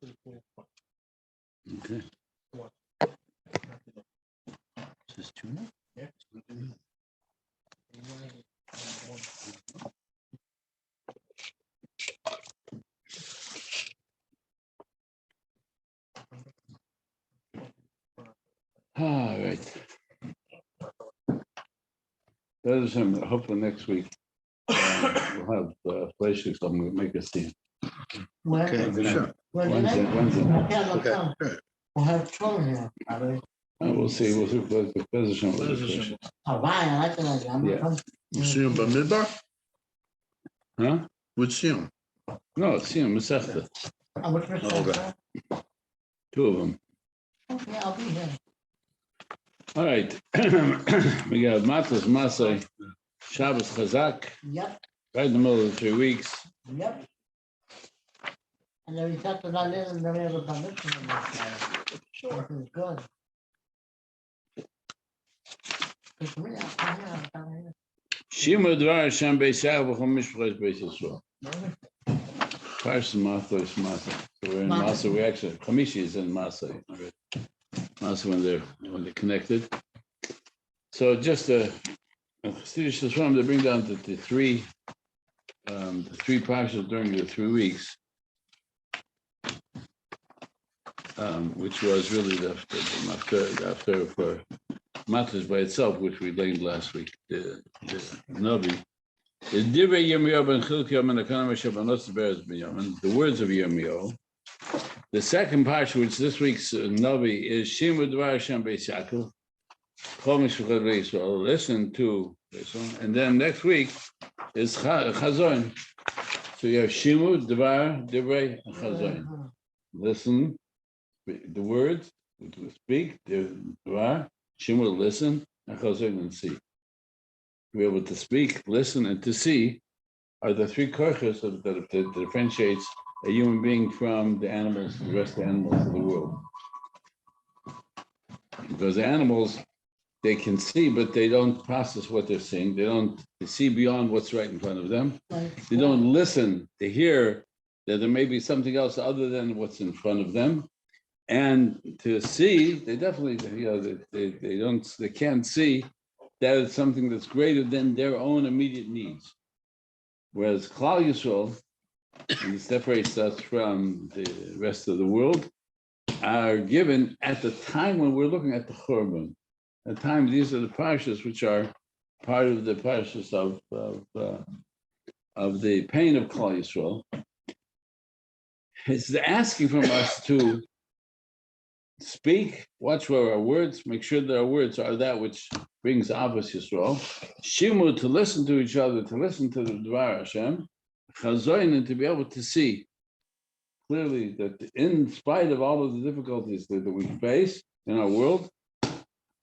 Okay. Is this tuna? Yeah. All right. Hopefully next week we'll have places. I'm going to make a scene. Okay, sure. Wednesday. Okay. We'll have children here. We'll see. We'll see. The position. Oh, wow, I like that idea. I'm Yeah. You see him by Midbar? Huh? Would see him. No, see him. Masechta. which was Okay. Two of them. Okay, I'll be here. All right. We got Mattos, Masei, Shabbos Chazak, Yep, right in the middle of the 3 weeks. yep. And then we talked about it and then we have a permission. Sure. This is good. Because me, I'm here. Shima Dvar Hashem Beis Yaakov V'chol Mishpachos Beis Yisrael. Parshas Mattos, Masei. So we're in Masei. We actually Chamishi is in Masei. Masei when they're connected. So just they bring down the three parshas during the 3 weeks, which was really the after for Mattos by itself, which we learned last week. The Navi. The words of Yirmiyahu. The second parsha, which this week's Navi is Shema Dvar Hashem Beis Yaakov. Listen to this one, and then next week is Chazon. So you have Shema Dvar Divrei Chazon. Listen, the words to speak. The Dvar Shema, listen, and Chazon, and see. To be able to speak, listen, and to see are the three kochos that differentiates a human being from the animals, the rest of the animals of the world. Because the animals, they can see, but they don't process what they're seeing. They see beyond what's right in front of them. They don't listen to hear that there may be something else other than what's in front of them. And to see, they definitely, they can't see that it's something that's greater than their own immediate needs. Whereas Klal Yisrael, and it separates us from the rest of the world, are given at the time when we're looking at the Churban. At the time, these are the Parshas which are part of the Parshas of the pain of Klal Yisrael. It's asking from us to speak, watch for our words, make sure that our words are that which brings Avos Yisrael. Shimu, to listen to each other, to listen to the Dvar Hashem. Chazoin, and to be able to see clearly that in spite of all of the difficulties that we face in our world,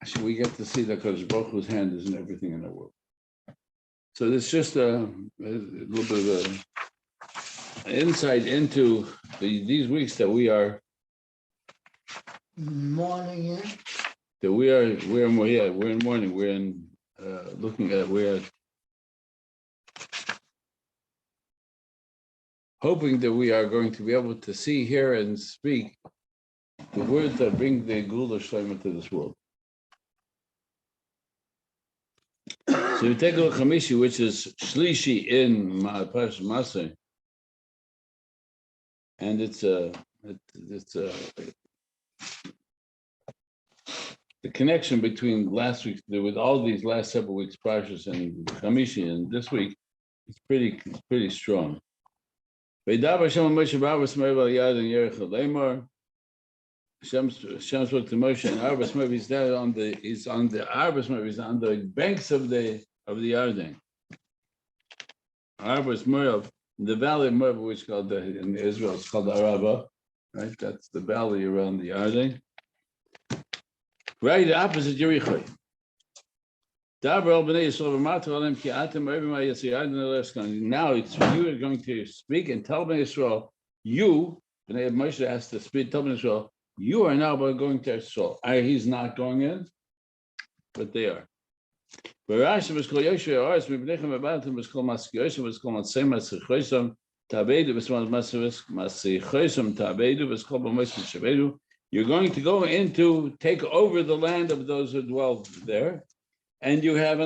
actually we get to see that Kadosh Baruch Hu's hand is in everything in our world. So it's just a little bit of an insight into these weeks that we are Morning, yeah. That we're in mourning. We're in looking at, we're hoping that we are going to be able to see, hear, and speak the words that bring the Gula Shlema to this world. So you take a look at Chamishi, which is Shlishi in Parshas Masei, and it's the connection between last week with all these last several weeks Parshas and Chamishi and this week is pretty strong. Hashem spoke to Moshe and Arbas Merv. He's there on the Arbas Merv. He's on the banks of the Yarden. Arbas Merv, the valley of Merv, which is called in Israel, it's called Arava, right? That's the valley around the Yarden. Right opposite Yericho. Now it's you are going to speak and tell Bnei Yisrael, you, Bnei Moshe has to speak, tell Bnei Yisrael, you are now going to Yisrael. He's not going in, but they are. You're going to go into take over the land of those who dwell there, and you have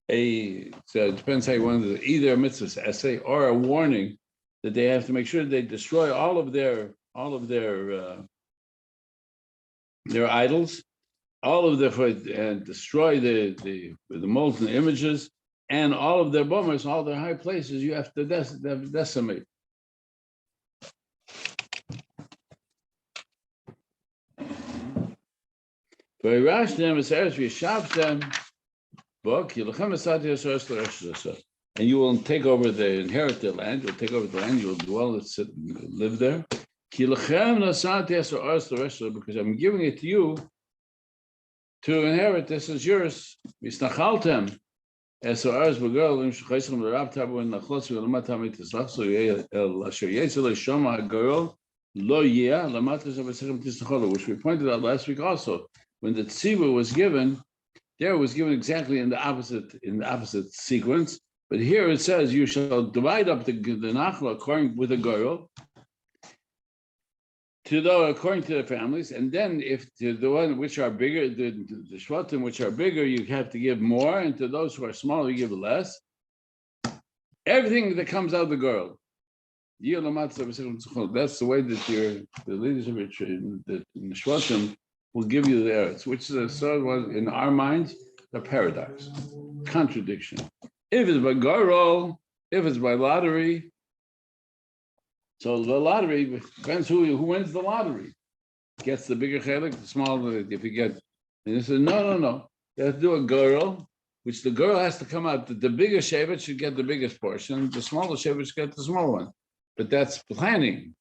so it depends how you want to, either a mitzvah essay or a warning that they have to make sure they destroy all of their idols, and destroy the molten images, and all of their bombers, all their high places. You have to decimate. And you will take over inherit the land. You'll take over the land. You will dwell, live there. Because I'm giving it to you to inherit. This is yours. Which we pointed out last week also. When the tzivah was given, there it was given exactly in the opposite sequence. But here it says, you shall divide up the nachla according with the girl, according to the families, and then if to the one which are bigger, the shvatim which are bigger, you have to give more, and to those who are smaller, you give less. Everything that comes out of the girl. That's the way that the leaders of it, the shvatim, will give you the eretz, which is sort of in our minds a paradox, contradiction. If it's by girl, if it's by lottery, so the lottery depends who wins the lottery. Gets the bigger chelik, the smaller. If you get, and they say no. They have to do a girl, which the girl has to come out. The bigger shevet should get the biggest portion. The smaller shevet should get the small one. But that's planning.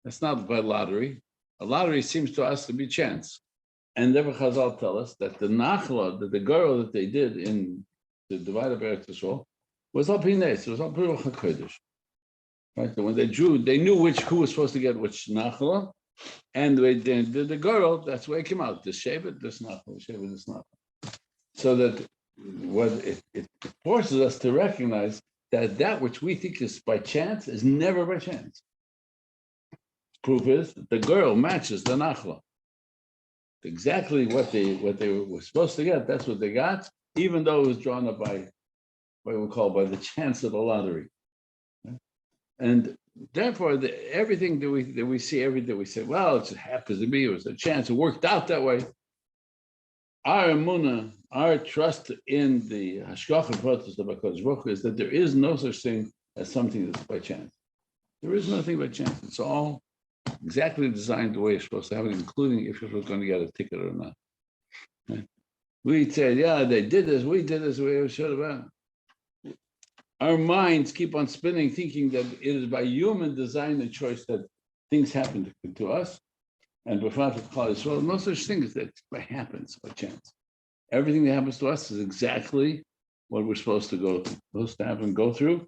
That's not by lottery. A lottery seems to us to be chance. And therefore Chazal tell us that the nachla, that the girl that they did in the divide of Eretz Yisrael, was al pines. It was al Ruach HaKodesh. Right? So when they drew, they knew who was supposed to get which nachla, and they did the girl. That's where it came out. This shevet, this nachla, shevet, this nachla. So that what it forces us to recognize that which we think is by chance is never by chance. Proof is that the girl matches the nachla. Exactly what they were supposed to get. That's what they got, even though it was drawn up by what we call by the chance of the lottery. And therefore, everything that we see, everything we say, well, it just happens to be, it was a chance, it worked out that way. Our emunah, our trust in the hashgacha pratis of HaKadosh Baruch Hu is that there is no such thing as something that's by chance. There is nothing by chance. It's all exactly designed the way you're supposed to have it, including if you're going to get a ticket or not. Right? We said, yeah, they did this, we did this, we should have done. Our minds keep on spinning, thinking that it is by human design and choice that things happen to us. And before well, no such thing as that happens by chance. Everything that happens to us is exactly what we're supposed to have and go through.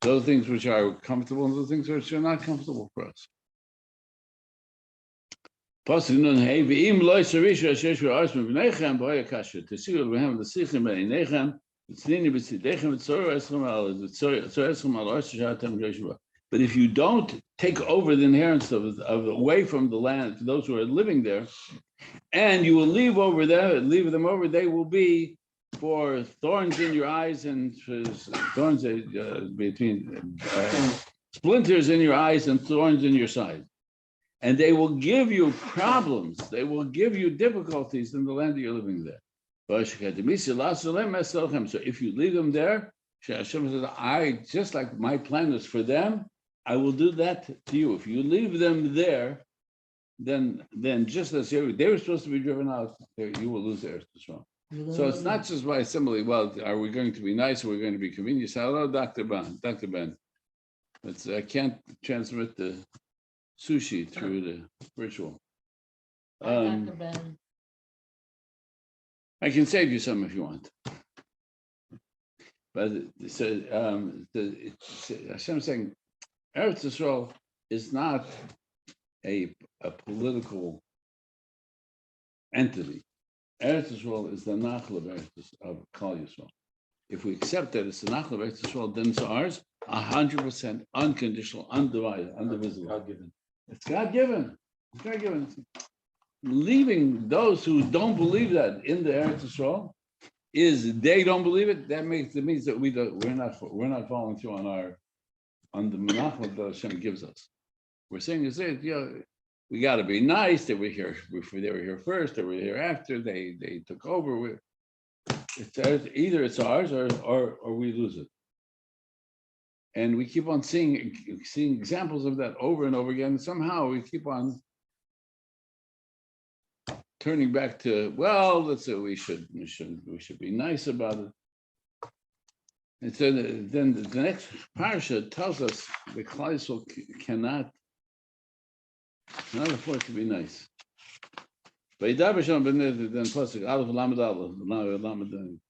Those things which are comfortable and those things which are not comfortable for us. To see what we have the sichim b'nechem. But if you don't take over the inheritance of away from the land to those who are living there, and you will leave them over, they will be for thorns in your eyes and thorns between splinters in your eyes and thorns in your side. And they will give you problems. They will give you difficulties in the land that you're living there. So if you leave them there, Hashem says, just like my plan is for them, I will do that to you. If you leave them there, then just as they were supposed to be driven out, you will lose theirs as well. So it's not just by simile, well, are we going to be nice or we're going to be convenient? Hello, Dr. Ben. I can't transmit the sushi through the virtual. Dr. Ben. I can save you some if you want. But Hashem saying, Eretz Yisrael is not a political entity. Eretz Yisrael is the nachla of Klal Yisrael. if we accept that it's the Nachla of Eretz Yisrael, then it's ours, 100% unconditional, undivided, indivisible. God-given. It's God-given. It's God-given. Leaving those who don't believe that in the Eretz Yisrael is they don't believe it. That means that we're not following through on the Menachla that Hashem gives us. We're saying we got to be nice. They were here before. They were here first. They were here after. They took over. Either it's ours or we lose it. And we keep on seeing examples of that over and over again. Somehow we keep on turning back to, well, let's say we should be nice about it. And so then the next parsha tells us the Klal Yisrael cannot afford to be nice. Then pasuk Aleph Lamed Aleph,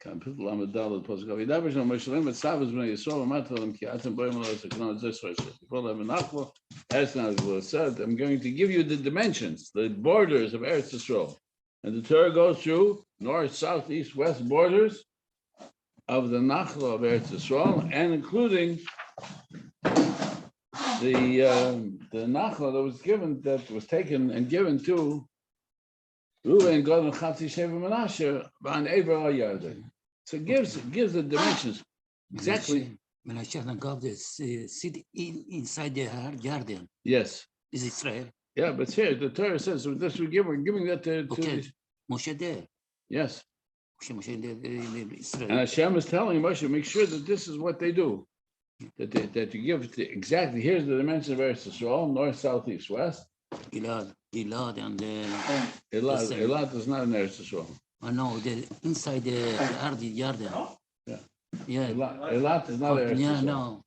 kapitel Lamed Aleph pasuk V'yidaber Shem Moshe Mitzavos Bnei Yisrael V'matalem Ki Atem Boim Lo Seknon Zesrosh. Before Lev Nachlo, as Nazir said, I'm going to give you the dimensions, the borders of Eretz Yisrael, and the Torah goes through north, south, east, west borders of the Nachlo of Eretz Yisrael, and including the Nachla that was taken and given to Reuven, Gad, and Chatzi Sheva Menashe on Eber Yarden. So it gives the dimensions exactly. Menashe and Gad sit inside the garden. Yes. Is Israel? Yeah, but here the Torah says this we're giving that to Moshe there. Yes. Moshe in Israel. And Hashem is telling Moshe, make sure that this is what they do. That you give exactly, here's the dimensions of Eretz Yisrael, north, south, east, west. Gilad and Elad is not in Eretz Yisrael. I know, inside the garden. Yeah. Elad is not Eretz Yisrael. Yeah, no.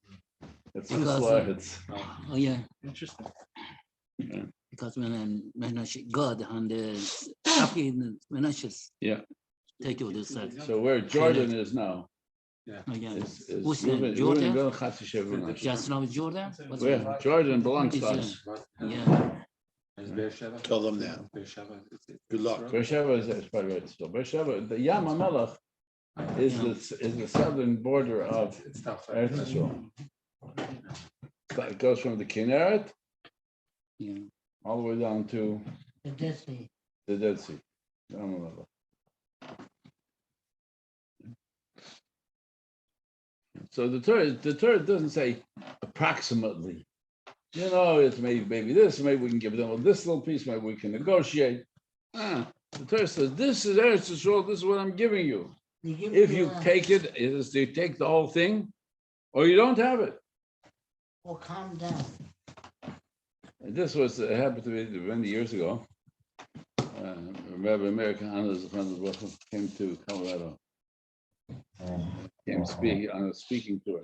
It's Because, oh yeah. Interesting. Yeah. Because when Menashe, God and Menashe take you this side. So where Jordan is now. Oh, yeah. Is Who's Reuven, Jordan? Gad, Chatzi Sheva Menashe. Just now Jordan? Where Jordan belongs to us. Yeah. Tell them that. Good luck. Beersheba is part of Eretz Yisrael. Beersheba, the Yam HaMelech is the southern border of Eretz Yisrael. It goes from the Kinneret all the way down to The Dead Sea. the Dead Sea. Yam HaMelech. So the Torah doesn't say approximately. It's maybe this, maybe we can give them this little piece, maybe we can negotiate. The Torah says, this is Eretz Yisrael, this is what I'm giving you. If you take it, you take the whole thing, or you don't have it. Well, calm down. And this happened to me many years ago. Rabbi American came to Colorado. Came on a speaking tour.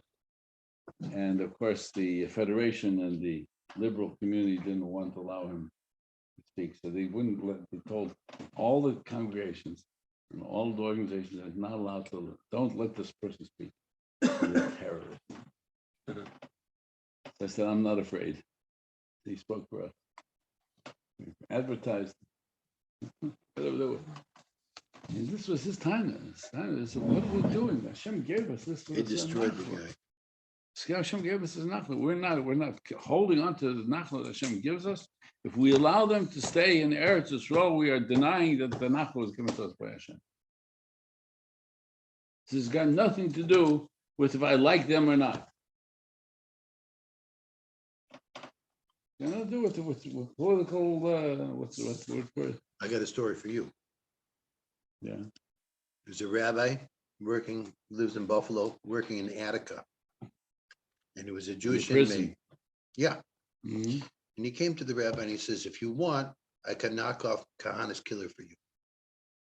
And of course, the Federation and the liberal community didn't want to allow him to speak. So they told all the congregations and all the organizations that not allowed to, don't let this person speak. He's a terrorist. So I said, I'm not afraid. He spoke for us. Advertised. And this was his time. Said, what are we doing? Hashem gave us this. They destroyed the guy. Hashem gave us his nachla. We're not holding on to the nachla that Hashem gives us. If we allow them to stay in Eretz Yisrael, we are denying that the nachla was given to us by Hashem. This has got nothing to do with if I like them or not. It's got nothing to do with political. What's the word for it? I got a story for you. Yeah. There's a rabbi lives in Buffalo, working in Attica. And it was a Jewish inmate. Yeah. Mm-hmm. And he came to the rabbi and he says, if you want, I can knock off Kahana's killer for you.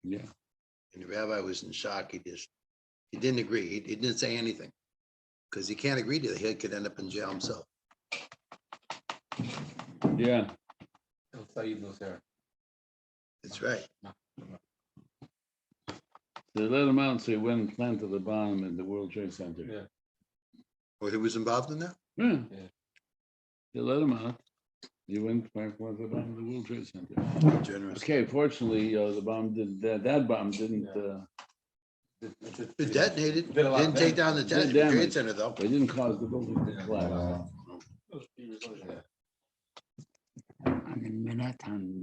Yeah. And the rabbi was in shock. He didn't agree. He didn't say anything because he can't agree to that. He could end up in jail himself. Yeah. That's right. They let him out, so he went and planted the bomb in the World Trade Center. Yeah. Or he was involved in that? Yeah. They let him out. He went and planted the bomb in the World Trade Center. Generous. Okay, fortunately, the bomb didn't. That bomb didn't It detonated, Did a lot of didn't take down the Did Trade damage. Center though. They didn't cause the building to collapse. And in Manhattan,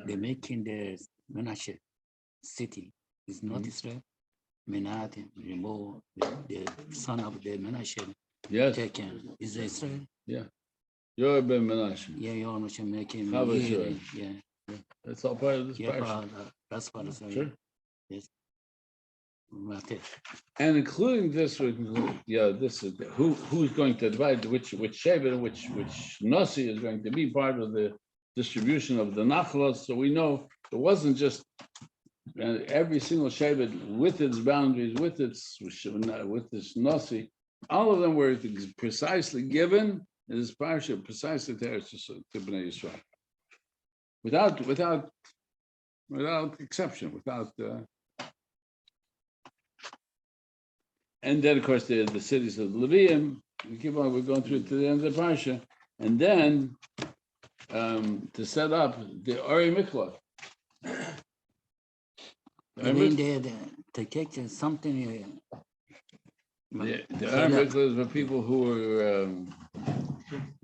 they're making the Menashe city. It's not Israel. Manhattan, the son of the Menashe Yes, taken is Israel. you're Ben Menashe. Yeah, you're Menashe making. How about sure? Yeah, That's all part of this yeah, parsha. that's part of it. Sure. Yes. Mattos. And including this, this is who's going to divide which Shevet and which Nasi is going to be part of the distribution of the Nachlos. So we know it wasn't just every single Shevet with its boundaries, with its Nasi, all of them were precisely given in this parsha, precisely to Bnei Yisrael, without exception, without. And then, of course, the cities of Levium. We keep on. We're going through to the end of the parsha, and then to set up the Ori Miklat. I mean, they take something. The Ori Miklat is for people who were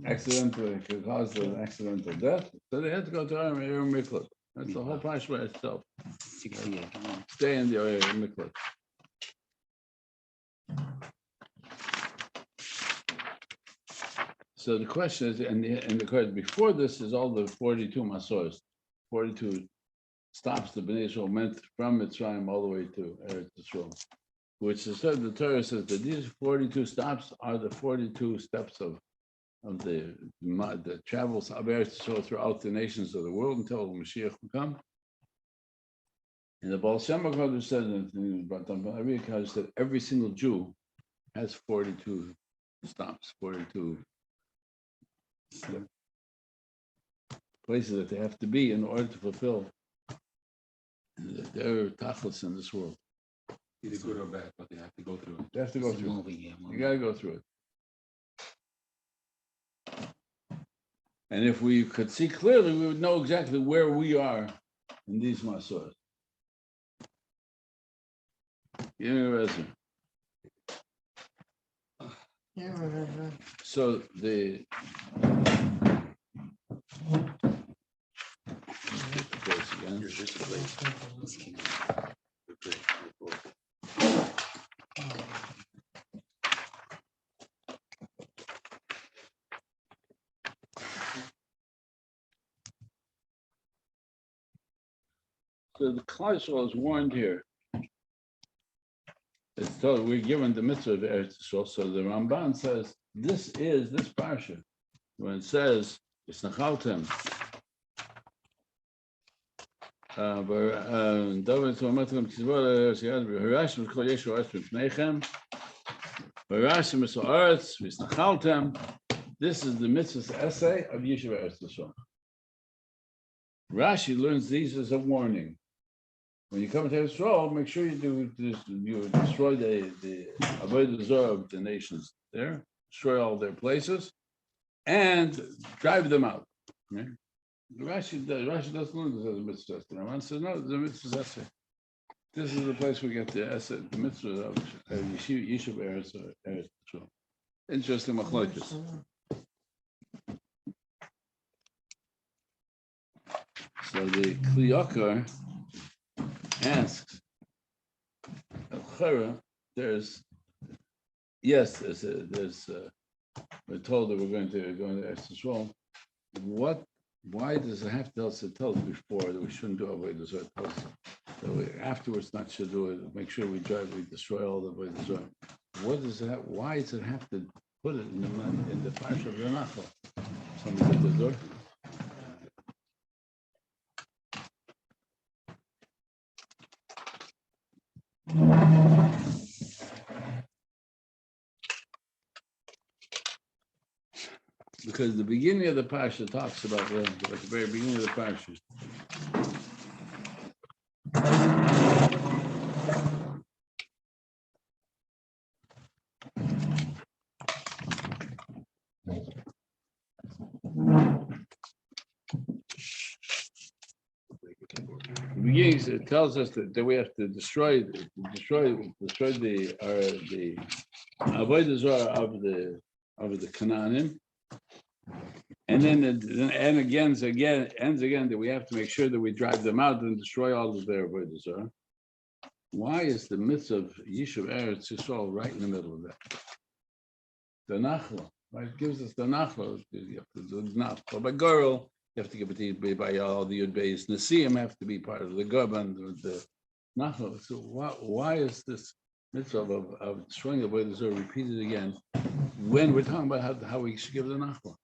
accidentally caused an accidental death, so they had to go to Ori Miklat. That's the whole parsha by itself. 6 years. Stay in the Ori Miklat. So the question is, and the question before this is all the 42 Masos, 42 stops the Bnei Yisrael meant from Mitzrayim all the way to Eretz Yisrael, which is the Torah says that these 42 stops are the 42 steps of the travels of Eretz Yisrael throughout the nations of the world until Mashiach will come. And the Baal Shem HaKadosh said that every single Jew has 42 stops, 42 places that they have to be in order to fulfill their tachlis in this world. Either good or bad, but they have to go through it. They have to go through it. Moving, yeah, You got to go through it. And if we could see clearly, we would know exactly where we are in these masos. Give me a resume. So the again. Here's just a place. So the Klal Yisrael is warned here. It's told we're given the mitzvah of Eretz Yisrael. So the Ramban says this parsha when it says it's nachaltem. This is the mitzvah's essay of Yeshiva Eretz Yisrael. Rashi learns these as a warning. When you come to Israel, make sure you destroy the avodah zarah of the nations there, destroy all their places, and drive them out. Okay? Rashi doesn't learn this as a mitzvah. The Ramban says no, it's a mitzvah essay. This is the place we get the essay, the mitzvah of Yeshiva Eretz Yisrael. Interesting machlokes. So the Kli Yakar asks, there's we're told that we're going to Eretz Yisrael. Why does it have to tell us before that we shouldn't do avodah zarah? So we afterwards not should do it. Make sure we destroy all the avodah zarah. What does it have? Why does it have to put it in the parsha of the Nachal? Somebody did the door. Because the beginning of the parsha talks about at the very beginning of the parsha. The beginning, it tells us that we have to destroy the avodah zarah of the Canaanim, and then ends again that we have to make sure that we drive them out and destroy all of their avodah zarah. Why is the mitzvah of Yishuv Eretz Yisrael right in the middle of that? The nachla, right? It gives us the nachla. You have to do the nachla by girl. You have to give it by all the Yud Beis Nesiim have to be part of the Gurban, the nachla. So why is this mitzvah of destroying the avodah zarah repeated again when we're talking about how we should give the nachla?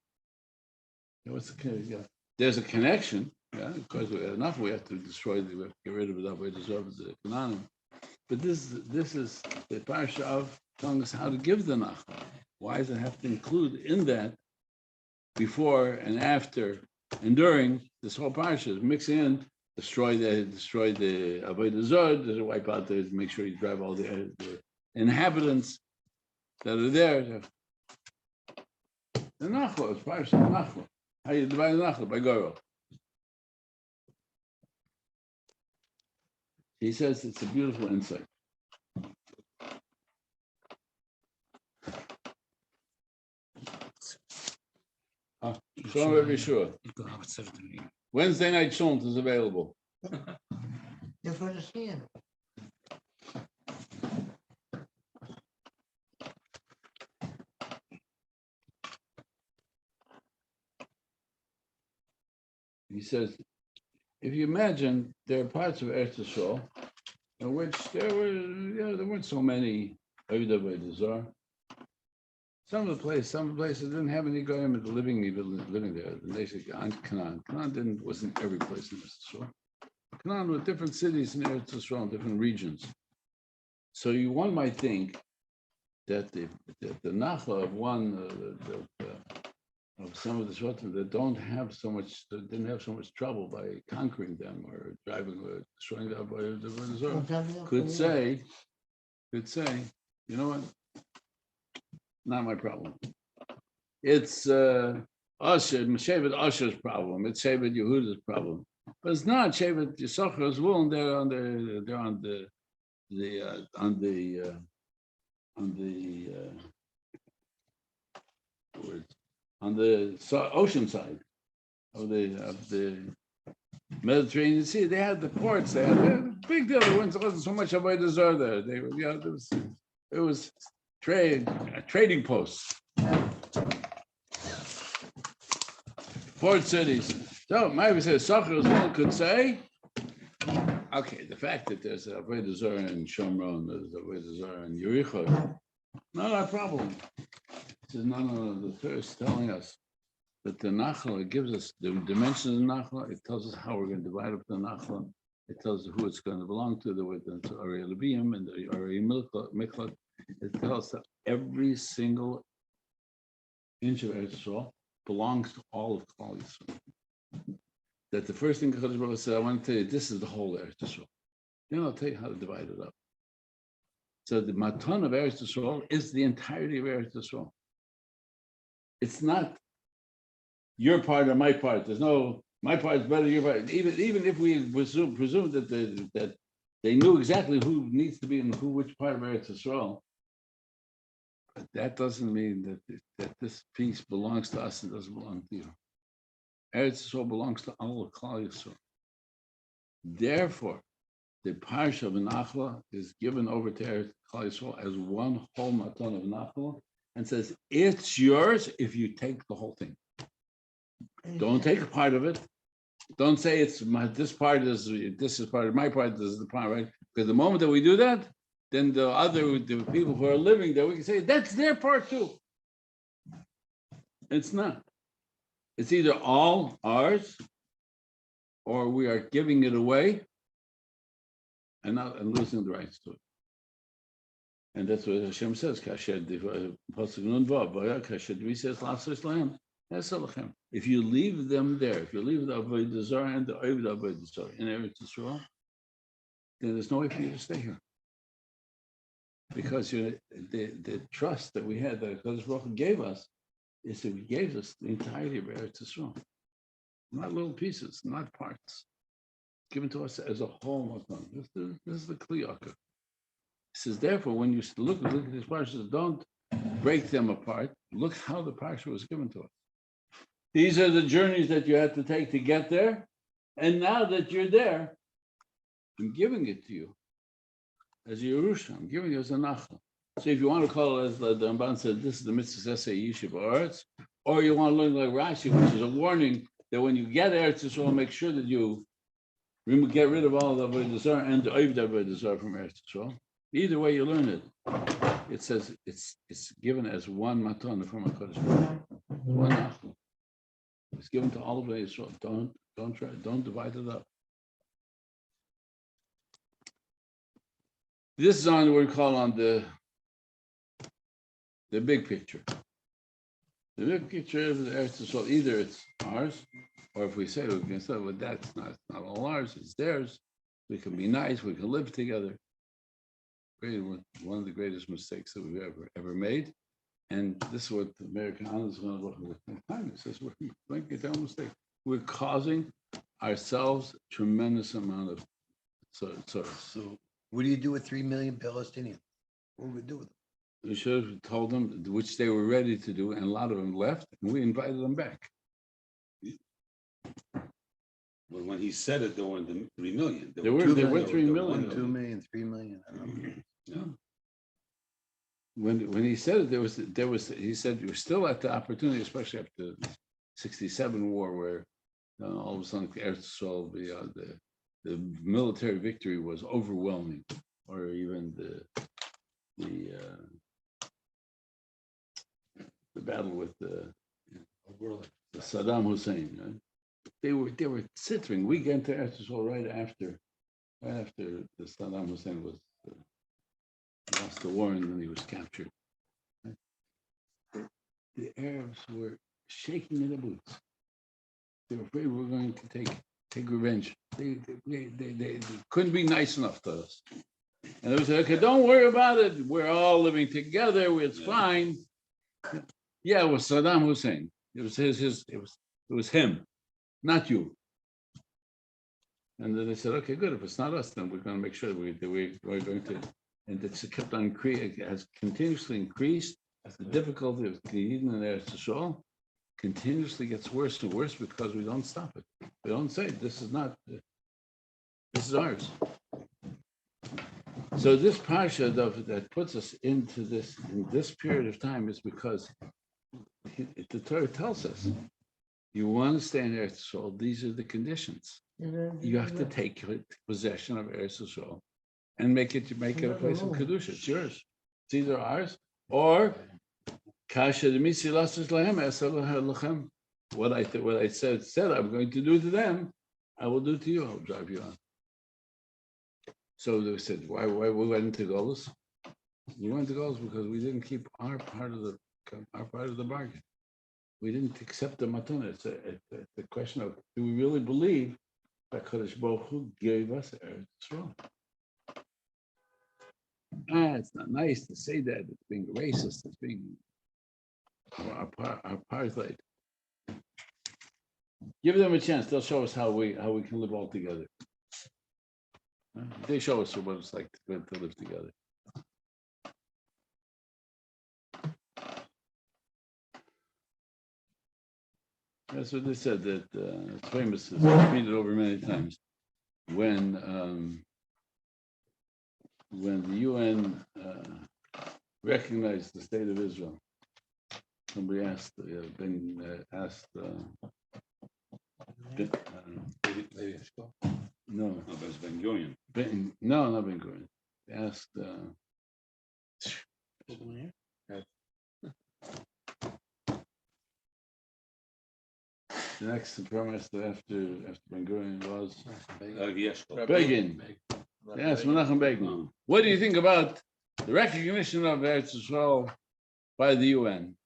There's a connection. Yeah, because we have enough, we have to destroy we have to get rid of it. Avodah zarah the Canaanim. But this is the parsha of telling us how to give the nachla. Why does it have to include in that before and after and during this whole parsha? Mix in, destroy the avodah zarah, wipe out make sure you drive all the inhabitants that are there. The nachla is parsha nachla. How you divide the nachla? By goro. He says it's a beautiful insight. Shalom, Rabbi Shiur. Wednesday night Shalom is available. You're going to see him. He says, if you imagine there are parts of Eretz Yisrael in which there weren't so many avodah zarah. Some of the places didn't have any goyim living there. The nation Canaan wasn't every place in Eretz Yisrael. Canaan was different cities in Eretz Yisrael, different regions. So one might think that the nachla of of some of the shvatim that didn't have so much trouble by conquering them or destroying the avodah zarah could say, you know what? Not my problem. It's Shevet Asher's problem. It's Shevet Yehuda's problem, but it's not Shevet Yisachar's will. And they're on the ocean side of the Mediterranean Sea. They had the ports. They had a big deal. There wasn't so much avodah zarah there. It was trading posts, port cities. So maybe say Sachar's will could say, okay, the fact that there's avodah zarah in Shomron, there's avodah zarah in Yericho, not our problem. He says, no. The Torah is telling us that the nachla gives us the dimensions of the nachla. It tells us how we're going to divide up the nachla. It tells us who it's going to belong to. The Arei Lebiyim and the Arei Miklat. It tells us that every single inch of Eretz Yisrael belongs to all of Klal Yisrael. That the first thing Kadosh Baruch Hu said, I want to tell you, this is the whole Eretz Yisrael. Then I'll tell you how to divide it up. So the Matan of Eretz Yisrael is the entirety of Eretz Yisrael. It's not your part or my part. There's no my part is better, your part. Even if we presume that they knew exactly who needs to be in which part of Eretz Yisrael, but that doesn't mean that this piece belongs to us and doesn't belong to you. Eretz Yisrael belongs to all of Klal Yisrael. Therefore, the parsha of Nachla is given over to Eretz Klal Yisrael as one whole matan of Nachla, and says it's yours if you take the whole thing. Don't take a part of it. Don't say this is part of my part, this is the part, right? Because the moment that we do that, then the people who are living there, we can say that's their part too. It's not. It's either all ours or we are giving it away and losing the rights to it. And that's what Hashem says. If you leave them there, if you leave the avodah zarah and the avodah zarah in Eretz Yisrael, then there's no way for you to stay here. Because the trust that we had, that Kadosh Baruch Hu gave us, is that He gave us the entirety of Eretz Yisrael, not little pieces, not parts. given to us as a whole matan. This is the kliyaka. He says, therefore, when you look at these parshas, don't break them apart. Look how the parsha was given to us. These are the journeys that you had to take to get there. And now that you're there, I'm giving it to you as a Yerusha. I'm giving you as a Nachal. So if you want to call it, as the Ramban said, this is the mitzvah Sesei Yishuv Eretz, or you want to learn like Rashi, which is a warning that when you get Eretz Yisrael, make sure that you get rid of all the Avodah Zarah and the Oivd Avodah Zarah from Eretz Yisrael. Either way you learn it, it says it's given as one matan from HaKadosh Baruch Hu. One Nachal. It's given to all of Israel. Don't divide it up. This is on what we call on the big picture. The big picture is the Eretz Yisrael. Either it's ours, or if we say we can say, well, that's not all ours, it's theirs. We can be nice, we can live together. One of the greatest mistakes that we've ever made. And this is what the American Honor is going to look at. It says we're making a mistake. We're causing ourselves a tremendous amount of sorrow. So what do you do with 3 million Palestinians? What do we do with them? We should have told them, which they were ready to do, and a lot of them left, and we invited them back. But when he said it, there weren't 3 million. There were 3 million. 2 million, 3 million. I don't know. Yeah. When he said it, there was he said you're still at the opportunity, especially after the '67 war, where all of a sudden the military victory was overwhelming, or even the battle with the Saddam Hussein. Right? They were sitting. We get into Eretz Yisrael right after the Saddam Hussein was lost the war and then he was captured. The Arabs were shaking in their boots. They were afraid we were going to take revenge. They couldn't be nice enough to us. And they said, okay, don't worry about it. We're all living together. It's fine. Yeah, it was Saddam Hussein. It was it was him, not you. And then they said, okay, good. If it's not us, then we're going to make sure we're going to. And it's kept on it has continuously increased. The difficulty of Yidden and Eretz Yisrael continuously gets worse and worse because we don't stop it. We don't say this is ours. So this parsha that puts us into this period of time is because the Torah tells us you want to stay in Eretz Yisrael. These are the conditions. You have to take possession of Eretz Yisrael and make it a place of kedusha. It's yours. It's either ours or what I said I'm going to do to them, I will do to you. I'll drive you on. So they said, why we went into Golos? We went to Golos because we didn't keep our part of the bargain. We didn't accept the matana. It's a question of, do we really believe that Kadosh Baruch Hu gave us Eretz Yisrael? It's not nice to say that. It's being racist. It's being apartheid. Give them a chance. They'll show us how we can live all together. They show us what it's like to live together. That's what they said. That it's famous. It's repeated over many times. When the UN recognized the state of Israel, somebody asked, no, that's Ben Gurion. No, not Ben Gurion. They asked, the next prime minister after Ben Gurion was Begin. Yes, Menachem Begin. What do you think about the recognition of Eretz Yisrael by the UN?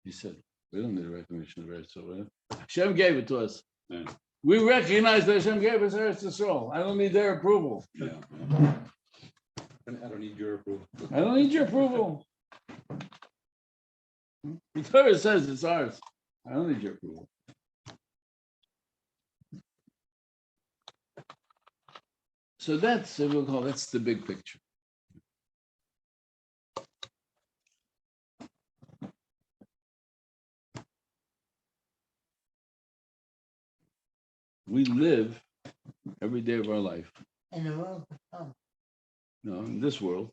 He said, we don't need a recognition of Eretz Yisrael. Hashem gave it to us. Yeah. We recognize that Hashem gave us Eretz Yisrael. I don't need their approval. Yeah. And I don't need your approval. I don't need your approval. The Torah says it's ours. I don't need your approval. So that's that's the big picture. We live every day of our life, In the world to come. in this world,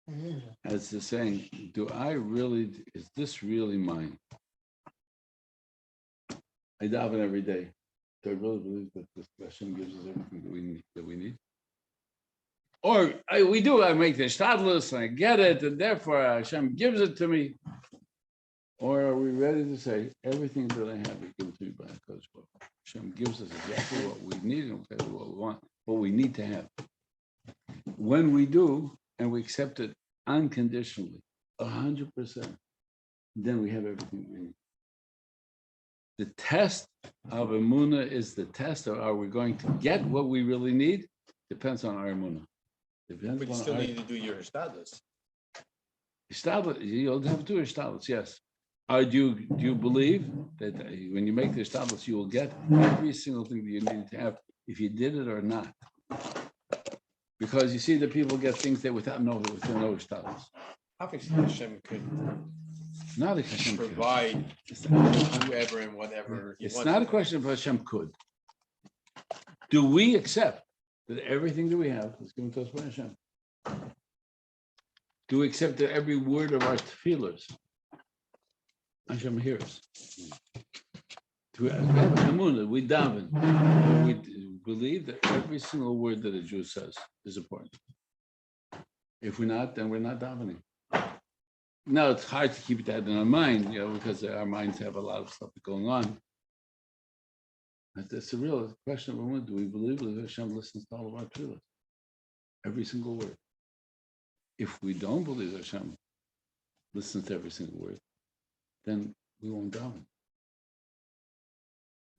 It is. as the saying, is this really mine? I daven every day. Do I really believe that this Hashem gives us everything that we need? Or I make the shtadlus and I get it, and therefore Hashem gives it to me. Or are we ready to say, everything that I have is given to me by HaKadosh Baruch Hu? Hashem gives us exactly what we need and exactly what we want, what we need to have. When we do, and we accept it unconditionally, 100%, then we have everything we need. The test of Emunah is the test of, are we going to get what we really need? Depends on our Emunah. But you still need to do your status. You'll have to do Ishtadlus, yes. Do you believe that when you make the Ishtadlus, you will get every single thing that you need to have, if you did it or not? Because you see that people get things that without no Ishtadlus. Obviously, Hashem could Not a Hashem could. provide whoever and whatever. he It's wants. not a question of Hashem could. Do we accept that everything that we have is given to us by Hashem? Do we accept that every word of our tefillahs Hashem hears? Do we have emunah? We daven. We believe that every single word that a Jew says is important. If we're not, then we're not davening. Now it's hard to keep that in our mind, because our minds have a lot of stuff going on. But it's a real question of emunah. Do we believe that Hashem listens to all of our tefillahs? Every single word. If we don't believe that Hashem listens to every single word, then we won't daven.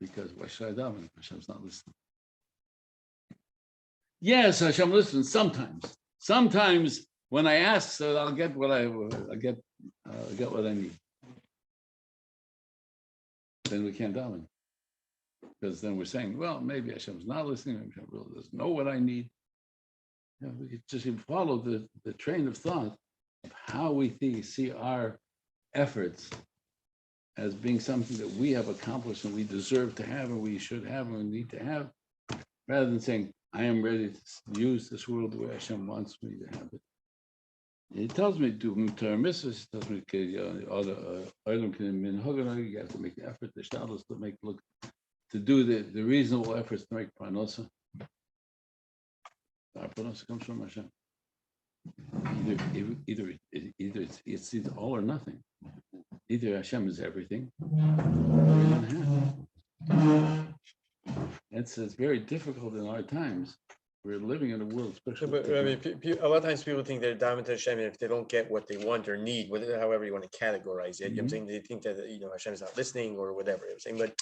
Because why should I daven if Hashem's not listening? Yes, Hashem listens sometimes. Sometimes when I ask, so I'll get what I get what I need. Then we can't daven. Because then we're saying, well, maybe Hashem's not listening, maybe Hashem really doesn't know what I need. We could just follow the train of thought of how we see our efforts as being something that we have accomplished and we deserve to have and we should have and we need to have, rather than saying, I am ready to use this world the way Hashem wants me to have it. He tells me to Torah mitzvahs, he tells me you have to make the effort, the shtalos to do the reasonable efforts to make parnasa. Our parnasa comes from Hashem. Either it's either all or nothing. Either Hashem is everything, or we don't have. It's very difficult in our times. We're living in a world, especially. But I mean, a lot of times people think they're davening to Hashem, and if they don't get what they want or need, however you want to categorize it, you know what I'm saying, they think that Hashem's not listening or whatever. I'm saying, but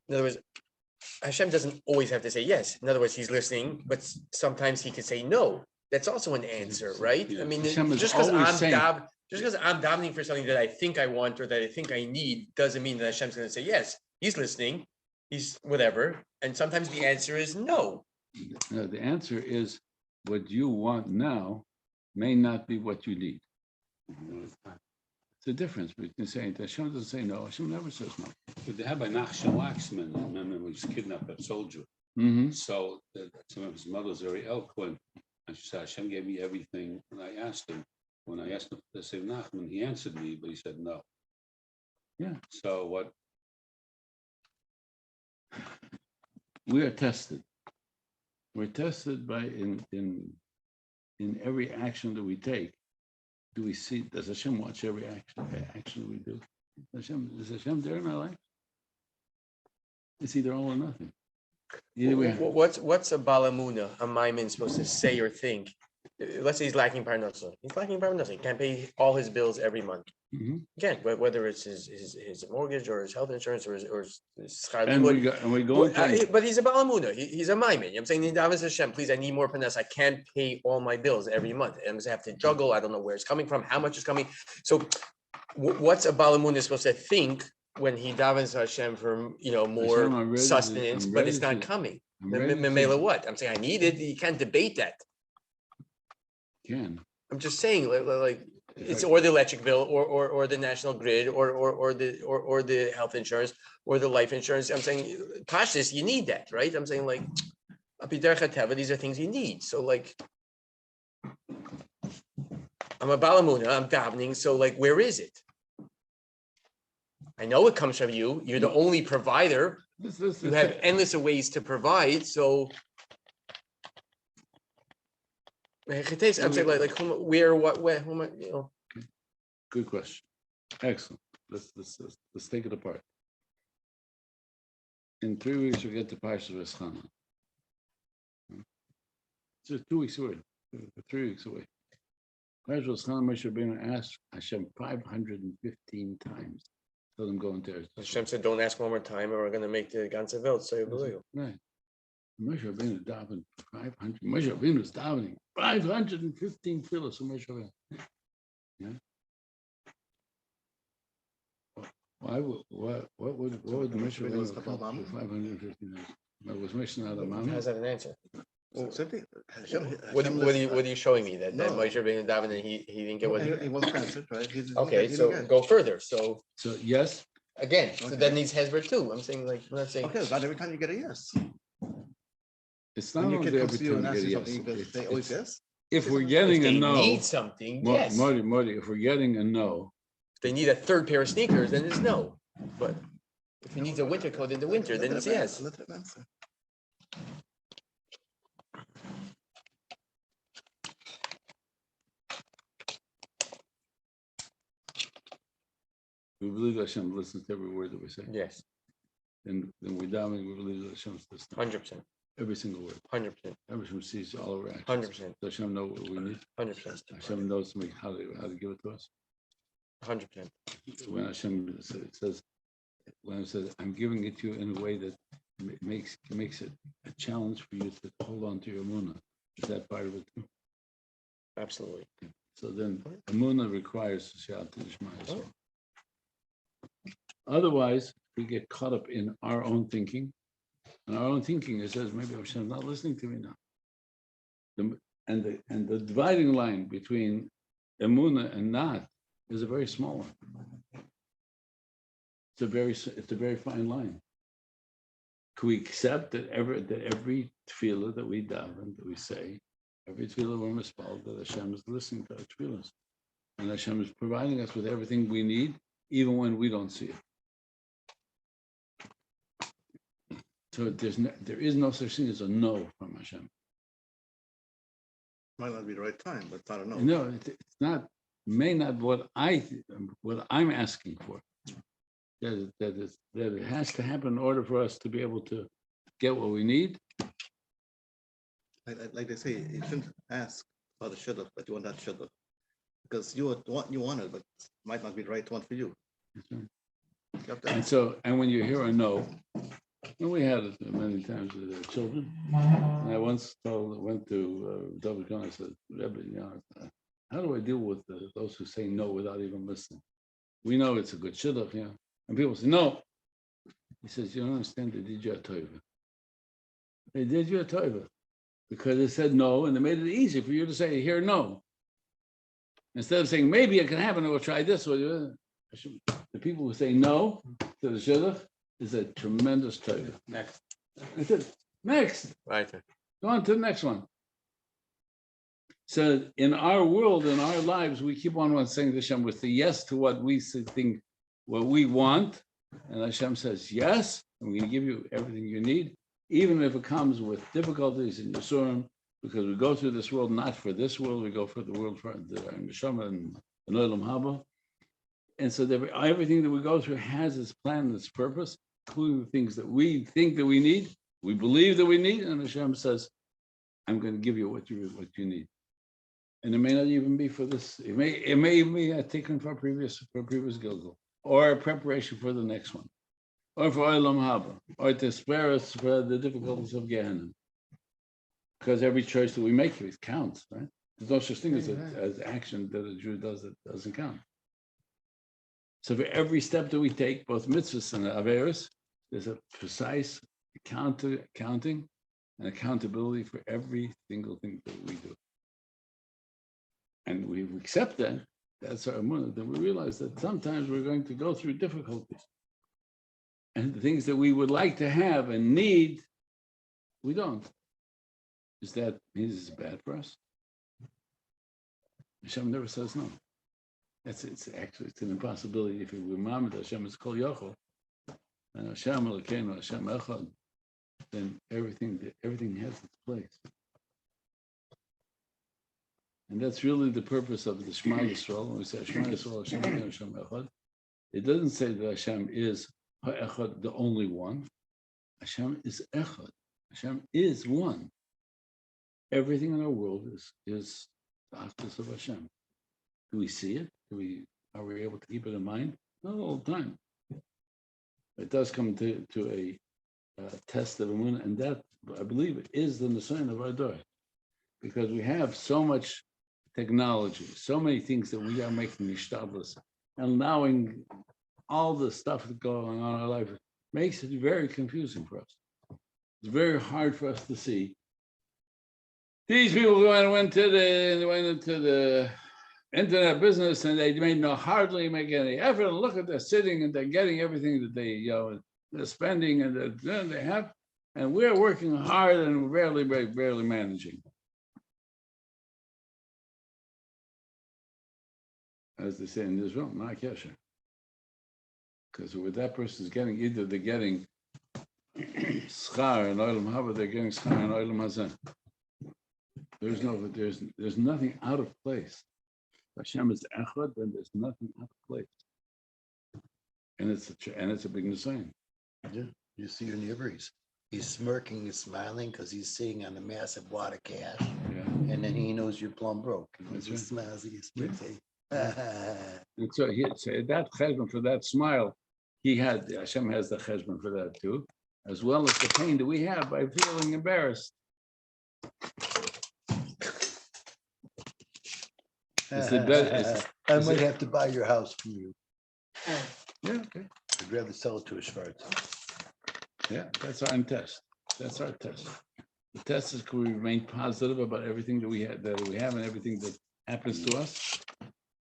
in other words, Hashem doesn't always have to say yes. In other words, He's listening, but sometimes He could say no. That's also an answer, right? I mean, just because I'm davening for something that I think I want or that I think I need doesn't mean that Hashem's going to say yes. He's listening. He's whatever. And sometimes the answer is no. No, the answer is what you want now may not be what you need. It's the difference between saying that Hashem doesn't say no. Hashem never says no. But they have by Nachshon Waxman, remember, he was kidnapped a soldier. Mm-hmm. So some of his mother was very eloquent. And she said, Hashem gave me everything. And I asked him, when I asked him to say Nachman, he answered me, but he said no. Yeah. So what? We are tested. We're tested by in every action that we take. Do we see? Does Hashem watch every action we do? Is Hashem there in our life? It's either all or nothing. Either way. What's a balamuna, a maimin, supposed to say or think? Let's say he's lacking parnasa. He's lacking parnasa. He can't pay all his bills every month. Mm-hmm. Again, whether it's his mortgage or his health insurance or his And we go. but he's a balamuna. He's a maimin. You know what I'm saying, Davis Hashem, please, I need more parnasa. I can't pay all my bills every month. I'm going to have to juggle. I don't know where it's coming from, how much is coming. So, what's a balamuna supposed to think when he davens Hashem for more sustenance, but it's not coming? I'm ready to- Memela what? I'm saying I need it. You can't debate that. Can. I'm just saying, like If it's I- or the electric bill, or the national grid, or the health insurance, or the life insurance. I'm saying, Parshas, you need that, right? I'm saying like, these are things you need. So like, I'm a balamuna, I'm davening. So like, where is it? I know it comes from you. You're the only provider. You have endless of ways to provide. So I'm saying like whom, where, what, where, whom, you know. Good question. Excellent. Let's take it apart. In 3 weeks, we get to Parshas V'eschana. It's just 2 weeks away, 3 weeks away. Parshas V'eschana, Moshe Rabbeinu asked Hashem 515 times. Let them go into Eretz Hashem Yisrael. said, don't ask one more time, or we're going to make the ganze Welt so you believe. Right. Moshe Rabbeinu davened 500. Moshe Rabbeinu was davening 515 tefillos for Moshe Rabbeinu. Yeah. Why would the Moshe Rabbeinu accomplish 515? Was Moshe not a man? How's that an answer? Simply, Hashem- What Hashem are you showing me that No. Moshe Rabbeinu davened and he didn't get what He wasn't answered, right? Okay, he so didn't get. go further. So So yes, again, so Okay. that needs Hezbollah too. I'm saying like, I'm not saying. Okay, not every time you get a yes. it's not When your only kid every comes to you and time asks you you get a something, yes. you say always yes. If we're If getting a they no, need something, yes. Marty, if we're getting a no, If they need a third pair of sneakers, then it's no. But if he needs a winter coat in the winter, then it's yes. Let him answer. we believe Hashem listens to every word that we say. Yes, And then we daven, we believe that Hashem's listening. 100%, Every single word. 100%, Hashem sees all our actions. 100%, Does Hashem know what we need? 100%, Hashem knows how to give it to us. 100%. When Hashem says, when it says, I'm giving it to you in a way that makes it a challenge for you to hold on to your emunah. Is that part of it too? Absolutely. So then emunah requires Sha'at Tishma as well. Otherwise, we get caught up in our own thinking. And our own thinking, it says, maybe Hashem's not listening to me now. And the dividing line between emunah and not is a very small one. It's a very fine line. Can we accept that every tefillah that we daven, that we say, every tefillah we're mispalled, that Hashem is listening to our tefillahs, and Hashem is providing us with everything we need, even when we don't see it. So there is no such thing as a no from Hashem. Might not be the right time, but I don't know. No, it's not. May not what I'm asking for. That it has to happen in order for us to be able to get what we need. Like they say, you shouldn't ask about the should've, but you want that should've. Because you want it, but it might not be the right one for you. You have to And when you hear a no, and we had it many times with our children. And I once went to David Cohen, I said, Rebbe, how do I deal with those who say no without even listening? We know it's a good shidduch, yeah. And people say, no. He says, you don't understand, they did you a tova. They did you a tova. Because they said no, and they made it easy for you to say, here, no. Instead of saying, maybe it can happen, I will try this. The people who say no to the shidduch is a tremendous tova. Next. I said, next. Right. Go on to the next one. So in our world, in our lives, we keep on saying to Hashem with the yes to what we think, what we want. And Hashem says, yes, and we're going to give you everything you need, even if it comes with difficulties in Yisurim, because we go through this world, not for this world, we go for the world for the Neshama and Olam Haba. And so everything that we go through has its plan and its purpose, including the things that we think that we need, we believe that we need, and Hashem says, I'm going to give you what you need. And it may not even be for this. It may even be taken for previous Gilgal, or a preparation for the next one, or for Olam Haba, or to spare us for the difficulties of Gehenna. Because every choice that we make, it counts, right? There's no such thing as action that a Jew does that doesn't count. So for every step that we take, both mitzvahs and averos, there's a precise counting and accountability for every single thing that we do. And we accept that, that's our emunah, then we realize that sometimes we're going to go through difficulties. And the things that we would like to have and need, we don't. Does that mean it's bad for us? Hashem never says no. It's an impossibility. If we're Mamad, Hashem is Kol Yochel, and Hashem Elokeinu, Hashem Echad, then everything has its place. And that's really the purpose of the Shema Yisrael. When we say Shema Yisrael, Hashem Elokeinu, Hashem Echad, it doesn't say that Hashem is HaEchad, the only one. Hashem is Echad. Hashem is one. Everything in our world is the actus of Hashem. Do we see it? Are we able to keep it in mind? Not all the time. It does come to a test of emunah, and that, I believe, is the Nisayon of our door. Because we have so much technology, so many things that we are making nishtadlus, and allowing all the stuff that going on in our life makes it very confusing for us. It's very hard for us to see. These people went into the internet business, and they hardly make any effort. And look at they're sitting and they're getting everything that they're spending and they have, and we're working hard and barely managing. As they say in Israel, not kesher. Because what that person is getting, either they're getting schar and olam haba, they're getting schar and olam hazeh. There's nothing out of place. Hashem is echad, then there's nothing out of place. And it's a big nisayon. Yeah, you see your neighbor, he's smirking, he's smiling because he's sitting on a massive wad of cash. Yeah. And then he knows you're plumb broke. And That's he right. smiles, he smirks. And so that cheshbon for that smile, Hashem has the cheshbon for that too, as well as the pain that we have by feeling embarrassed. I might have to buy your house from you. Yeah, okay. I'd rather sell it to a Schwartz. Yeah, that's our test. That's our test. The test is, can we remain positive about everything that we have and everything that happens to us?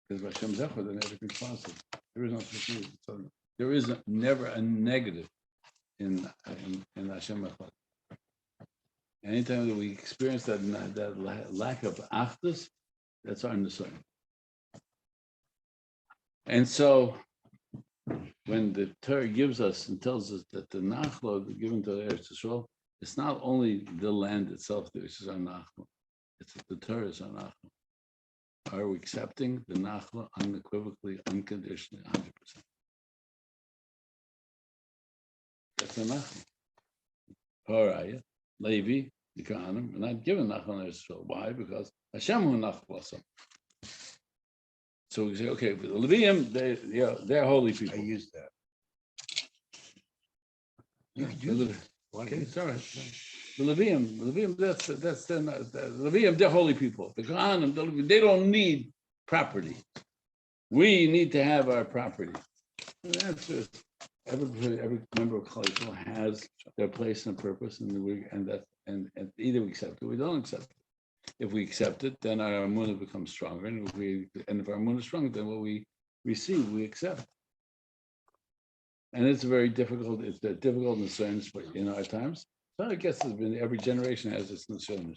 Because Hashem Zechor, then everything's positive. There is no such thing. So there is never a negative in Hashem Zechor. Anytime that we experience that lack of achdus, that's our nisayon. And so, when the Torah gives us and tells us that the nachlo given to the Eretz Yisrael, it's not only the land itself which is our nachlo, it's the Torah is our nachlo. Are we accepting the nachlo unequivocally, unconditionally, 100%? That's the nachlo. Paraya, Levi, the Kohanim, we're not given nachlo in Eretz Yisrael. Why? Because Hashem hu nachlo. So we say, okay, the Levium, they're holy people. I use that. You could The use Lev- it. Okay, it's all right. The Levium, that's the Levium, they're holy people. The Kohanim, they don't need property. We need to have our property. And that's just, every member of Klal Yisrael has their place and purpose, and either we accept it or we don't accept it. If we accept it, then our emunah becomes stronger, and if our emunah is stronger, then what we receive, we accept. And it's a difficult nisayon in our times. So I guess it's been every generation has its nisayon.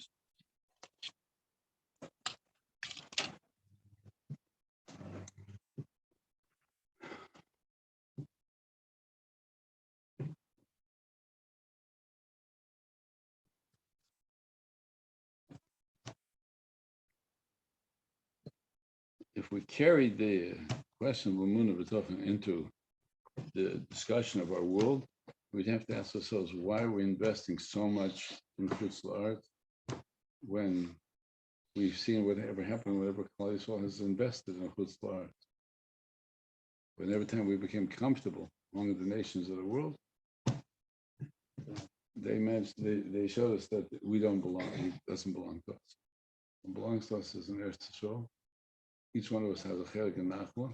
If we carry the question of emunah b'tochen into the discussion of our world, we'd have to ask ourselves why are we investing so much in chutz la'aretz when we've seen whatever happened, whatever Klal Yisrael has invested in chutz la'aretz. When every time we became comfortable among the nations of the world, they showed us that we don't belong. It doesn't belong to us. What belongs to us is in Eretz Yisrael. Each one of us has a chelik and nachla.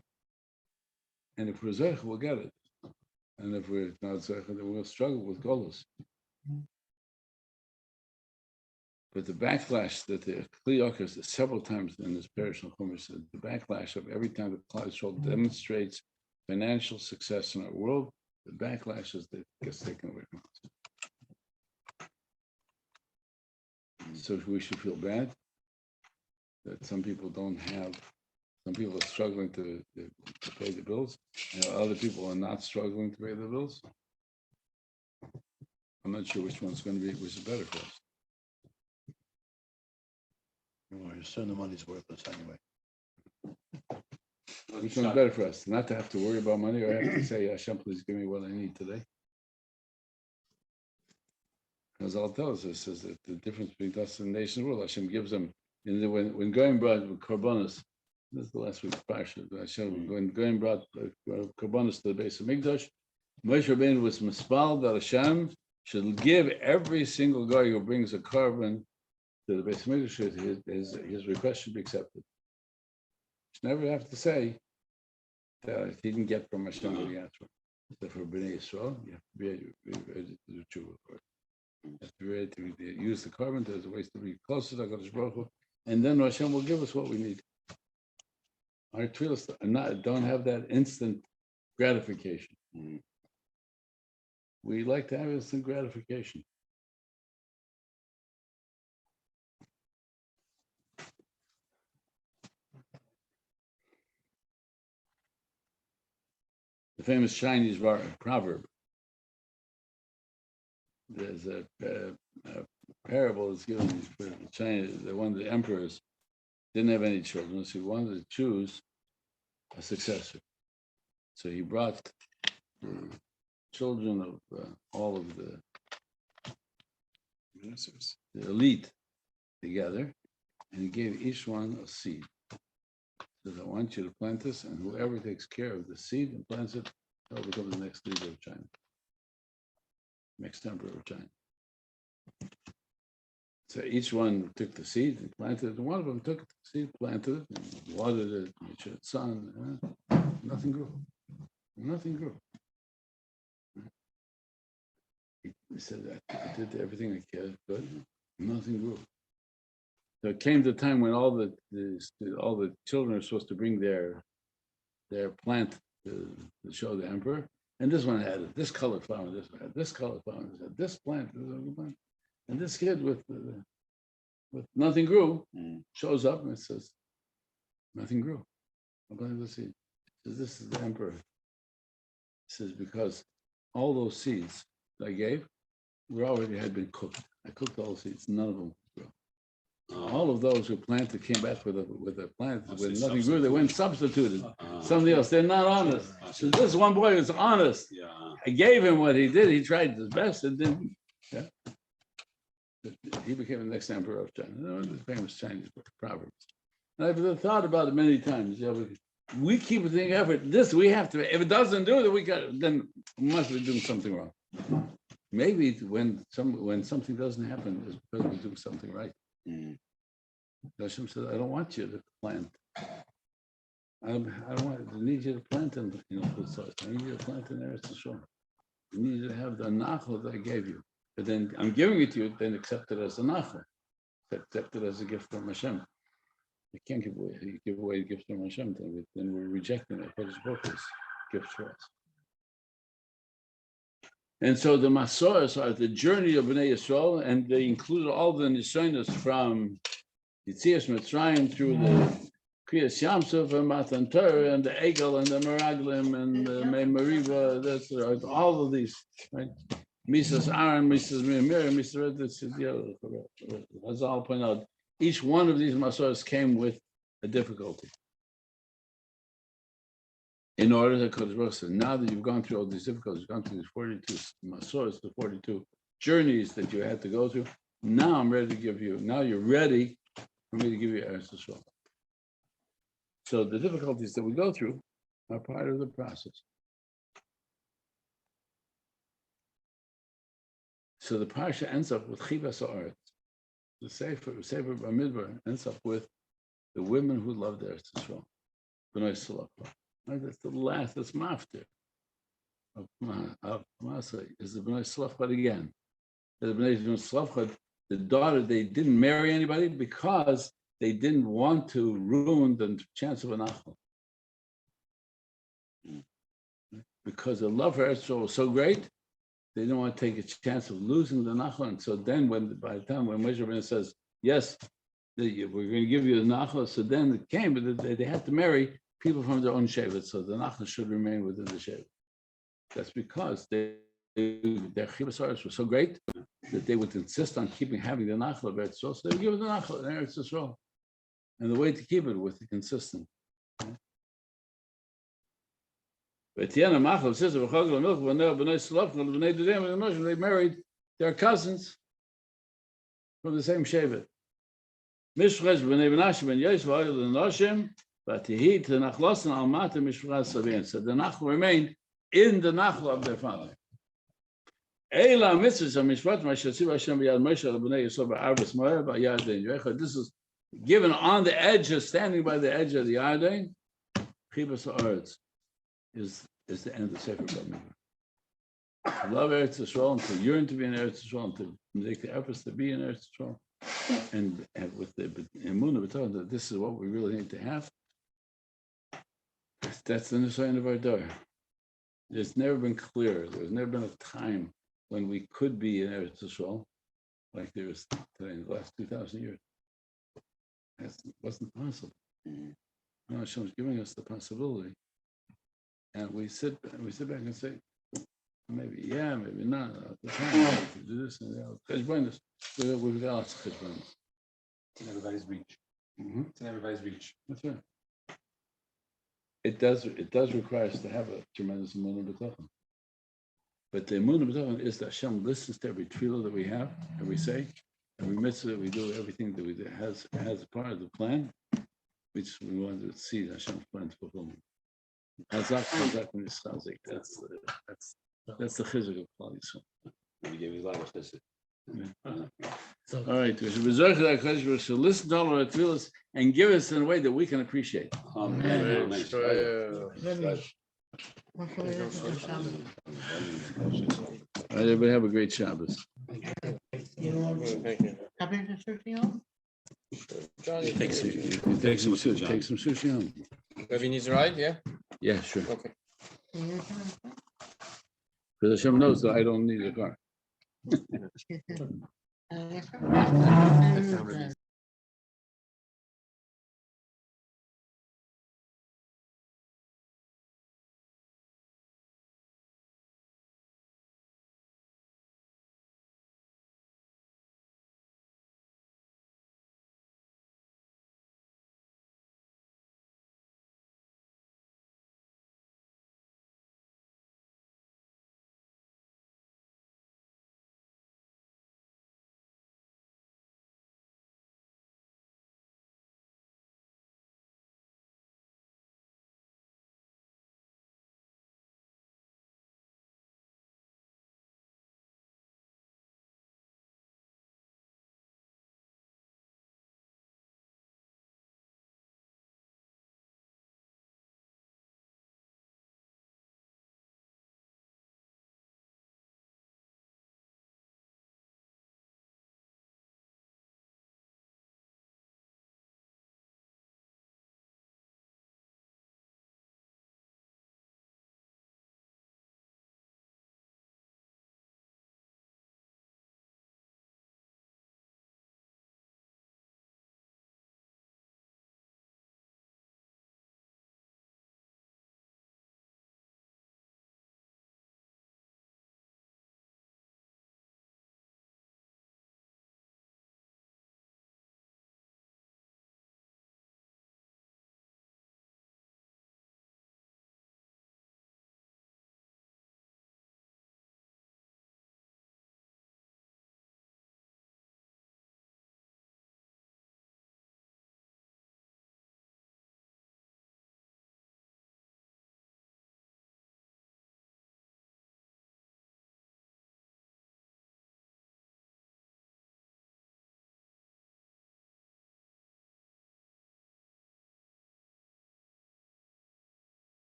And if we're zeich, we'll get it. And if we're not zeich, then we'll struggle with golos. But the backlash that the Kli occurs several times in this parish of Chumash, the backlash of every time the Klal Yisrael demonstrates financial success in our world, the backlash is that it gets taken away from us. So we should feel bad that some people don't have, some people are struggling to pay the bills, and other people are not struggling to pay the bills. I'm not sure which one's going to be, which is better for us. Well, you send the money's worthless anyway. Which one's better for us? Not to have to worry about money or have to say, Hashem, please give me what I need today. Because all it tells us is that the difference between us and the nation's world, Hashem gives them, when Goyim brought Korbanos, this is the last week's Parshas, Hashem, when Goyim brought Korbanos to the base of Mikdash, Moshe Rabbeinu was mispal that Hashem should give every single guy who brings a korban to the base of Mikdash, his request should be accepted. You never have to say that he didn't get from Hashem what he asked for. So for Bnei Yisrael, you have to be ready to do tshuva for it. You have to be ready to use the korban as a way to be closer to HaKadosh Baruch Hu, and then Hashem will give us what we need. Our tefillos don't have that instant gratification. We like to have instant gratification. The famous Chinese proverb. There's a parable that's given for China. One of the emperors didn't have any children, so he wanted to choose a successor. So he brought the children of all of the ministers, the elite, together, and he gave each one a seed. He said, I want you to plant this, and whoever takes care of the seed and plants it, they'll become the next leader of China, next emperor of China. So each one took the seed and planted it, and one of them took the seed, planted it, and watered it, made sure it's sun. Nothing grew. Nothing grew. He said, I did everything I could, but nothing grew. So it came the time when all the children are supposed to bring their plant to show the emperor, and this one had this color flower, this one had this color flower, this plant, and this kid with nothing grew shows up and it says, nothing grew. Let's see. Says, this is the emperor. He says, because all those seeds that I gave had been cooked. I cooked all the seeds, none of them grew. All of those who planted came back with a plant with nothing grew. They went substituted something else. They're not honest. So this one boy was honest. Yeah. I gave him what he did. He tried his best and didn't. Yeah. But he became the next emperor of China. One of the famous Chinese proverbs. And I've thought about it many times. Yeah, we keep thinking effort. This we have to. If it doesn't do it, then we must be doing something wrong. Maybe when something doesn't happen, it's because we're doing something right. Hashem said, I don't want you to plant. I need you to plant in I need you to plant in Eretz Yisrael. I need you to have the nachal that I gave you. But then I'm giving it to you, then accept it as a nachal. Accept it as a gift from Hashem. You can't give away gifts from Hashem, then we're rejecting it. His book is gifts for us. And so the Masoros are the journey of Bnei Yisrael, and they include all the Nisyonos from Yitzias Mitzrayim through the Kriyas Yamsuf and Matan Torah and the Egel and the Meraglim and the Meriva. That's all of these, right? Misas Aaron, Misas Miriam, Misas as I'll point out, each one of these Masoros came with a difficulty. In order to Kodesh Baruch said, now that you've gone through all these difficulties, you've gone through these 42 Masoros, the 42 journeys that you had to go through, now I'm ready to give you, now you're ready for me to give you Eretz Yisrael. So the difficulties that we go through are part of the process. So the Parsha ends up with Chivas Ha'aretz. The Sefer Bamidbar ends up with the women who loved Eretz Yisrael. B'nai Salachah. That's the last, that's Maftir of Masei, is the B'nai Salachah again. The B'nai Salachah, the daughter, they didn't marry anybody because they didn't want to ruin the chance of a nachal. Because the love for Eretz Yisrael was so great, they didn't want to take a chance of losing the nachal. And so then, by the time when Moshe Rabbeinu says, yes, we're going to give you the nachal, so then it came, but they had to marry people from their own shevet, so the nachal should remain within the shevet. That's because their chibas ha'aretz was so great that they would insist on having the nachal of Eretz Yisrael, so they would give it the nachal in Eretz Yisrael. And the way to keep it was consistent. But they married their cousins from the same shevet. But so the nachal remained in the nachal of their father. This is given on the edge, standing by the edge of the Yarden. Chibas ha'aretz is the end of Sefer Bamidbar. To love Eretz Yisrael, and to yearn to be in Eretz Yisrael, and to make the efforts to be in Eretz Yisrael, and with the emunah that this is what we really need to have. That's the nisayon of our door. It's never been clear. There's never been a time when we could be in Eretz Yisrael like there is today in the last 2,000 years. That wasn't possible. Hashem's giving us the possibility, and we sit back and say, maybe yeah, maybe not. At the time, to do this and that. We've got lots of cheshbonos. It's in everybody's reach. It's in everybody's reach. That's right. It does require us to have a tremendous emunah b'tachon. But the emunah b'tachon is that Hashem listens to every tefillah that we have, every say, every mitzvah that we do, everything that we do has a part of the plan. We want to see Hashem's plan to fulfillment. That's the chizuk of Klal Yisrael. He gave you a lot of this. All right, we should listen to all of our tefillahs and give us in a way that we can appreciate. Amen. All right, everybody have a great Shabbos. You want copy of the sushi home? You take some sushi home. Whoever needs a ride, yeah? Yeah, sure. Okay. Because Hashem knows that I don't need a car. Yes, sir.